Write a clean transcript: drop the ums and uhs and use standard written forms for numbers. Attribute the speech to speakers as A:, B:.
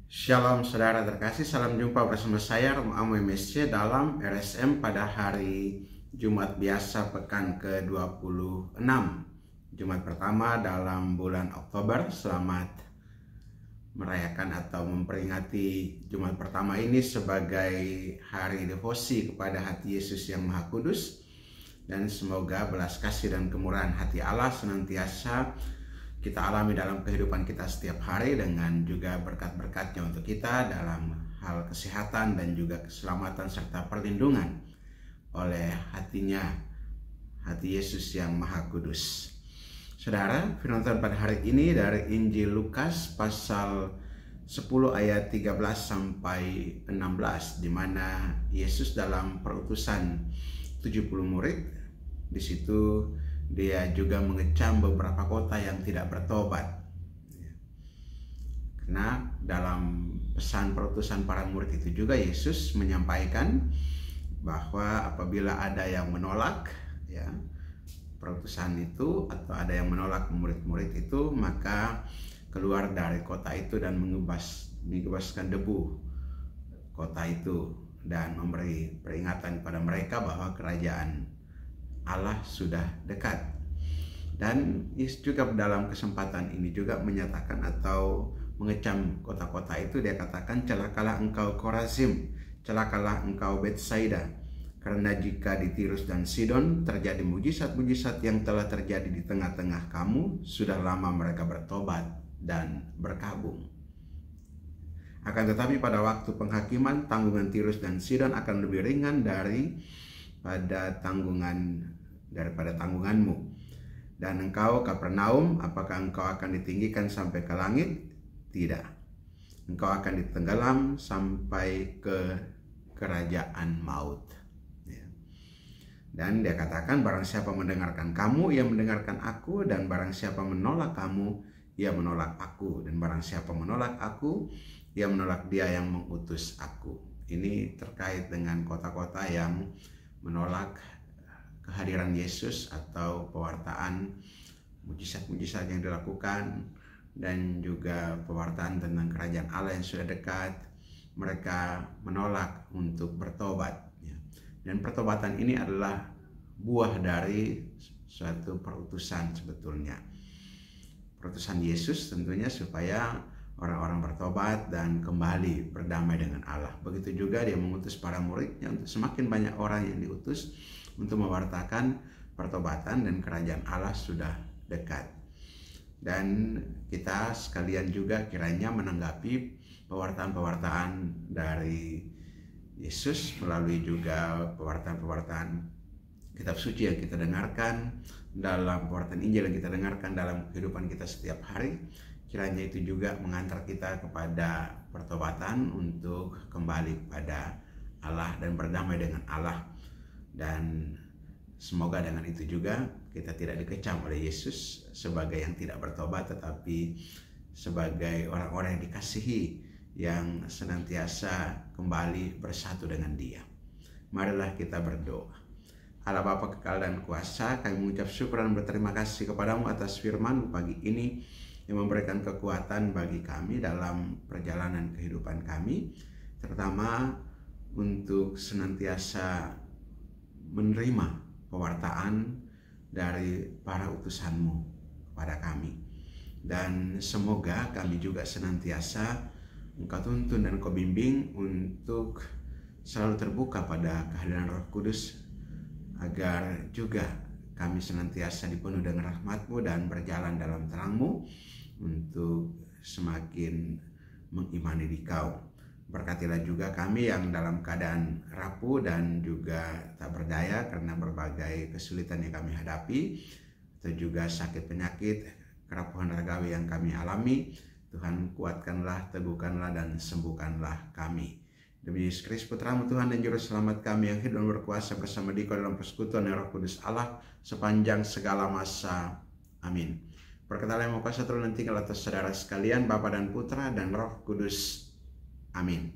A: Shalom saudara terkasih, salam jumpa bersama saya Romo Amo MSC dalam RSM pada hari Jumat biasa pekan ke-26, Jumat pertama dalam bulan Oktober. Selamat merayakan atau memperingati Jumat pertama ini sebagai hari devosi kepada hati Yesus yang Maha Kudus, dan semoga belas kasih dan kemurahan hati Allah senantiasa kita alami dalam kehidupan kita setiap hari, dengan juga berkat-berkatnya untuk kita dalam hal kesehatan dan juga keselamatan serta perlindungan oleh hati Yesus yang Maha Kudus. Saudara, firman Tuhan pada hari ini dari Injil Lukas pasal 10 ayat 13 sampai 16, di mana Yesus dalam perutusan 70 murid, di situ dia juga mengecam beberapa kota yang tidak bertobat. Karena dalam pesan perutusan para murid itu juga Yesus menyampaikan bahwa apabila ada yang menolak perutusan itu, atau ada yang menolak murid-murid itu, maka keluar dari kota itu dan menggebaskan debu kota itu, dan memberi peringatan kepada mereka bahwa kerajaan Allah sudah dekat. Dan Yesus juga dalam kesempatan ini juga menyatakan atau mengecam kota-kota itu. Dia katakan, celakalah engkau Korazim, celakalah engkau Betsaida, karena jika di Tirus dan Sidon terjadi mujizat-mujizat yang telah terjadi di tengah-tengah kamu, sudah lama mereka bertobat dan berkabung. Akan tetapi pada waktu penghakiman, tanggungan Tirus dan Sidon akan lebih ringan daripada tanggunganmu. Dan engkau Kapernaum, apakah engkau akan ditinggikan sampai ke langit? Tidak, engkau akan ditenggelam sampai ke kerajaan maut. Dan dia katakan, barang siapa mendengarkan kamu, ia mendengarkan aku, dan barang siapa menolak kamu, ia menolak aku, dan barang siapa menolak aku, ia menolak dia yang mengutus aku. Ini terkait dengan kota-kota yang menolak kehadiran Yesus atau pewartaan mujizat-mujizat yang dilakukan, dan juga pewartaan tentang kerajaan Allah yang sudah dekat. Mereka menolak untuk bertobat. Dan pertobatan ini adalah buah dari suatu perutusan sebetulnya. Perutusan Yesus tentunya supaya orang-orang bertobat dan kembali berdamai dengan Allah. Begitu juga dia mengutus para muridnya untuk semakin banyak orang yang diutus untuk mewartakan pertobatan dan kerajaan Allah sudah dekat. Dan kita sekalian juga kiranya menanggapi pewartaan-pewartaan dari Yesus melalui juga pewartaan-pewartaan kitab suci yang kita dengarkan, dalam pewartaan Injil yang kita dengarkan dalam kehidupan kita setiap hari. Kiranya itu juga mengantar kita kepada pertobatan untuk kembali kepada Allah dan berdamai dengan Allah. Dan semoga dengan itu juga kita tidak dikecam oleh Yesus sebagai yang tidak bertobat, tetapi sebagai orang-orang yang dikasihi, yang senantiasa kembali bersatu dengan Dia. Marilah kita berdoa. Allah Bapa kekal dan kuasa, kami mengucap syukur dan berterima kasih kepadamu atas firman pagi ini yang memberikan kekuatan bagi kami dalam perjalanan kehidupan kami, terutama untuk senantiasa menerima pewartaan dari para utusan-Mu kepada kami. Dan semoga kami juga senantiasa Engkau tuntun dan Engkau bimbing untuk selalu terbuka pada kehadiran Roh Kudus, agar juga kami senantiasa dipenuhi dengan rahmat-Mu dan berjalan dalam terang-Mu untuk semakin mengimani Dikau. Berkatilah juga kami yang dalam keadaan rapuh dan juga tak berdaya karena berbagai kesulitan yang kami hadapi, atau juga sakit penyakit, kerapuhan ragawi yang kami alami. Tuhan, kuatkanlah, teguhkanlah, dan sembuhkanlah kami. Demi Yesus Kristus Putra-Mu Tuhan dan Juru Selamat kami, yang hidup dan berkuasa bersama Dikau dalam persekutuan Roh Kudus Allah sepanjang segala masa. Amin. Berkatalah yang mau kuasa turun dan tinggal atas saudara sekalian, Bapa dan Putra dan Roh Kudus. Amin.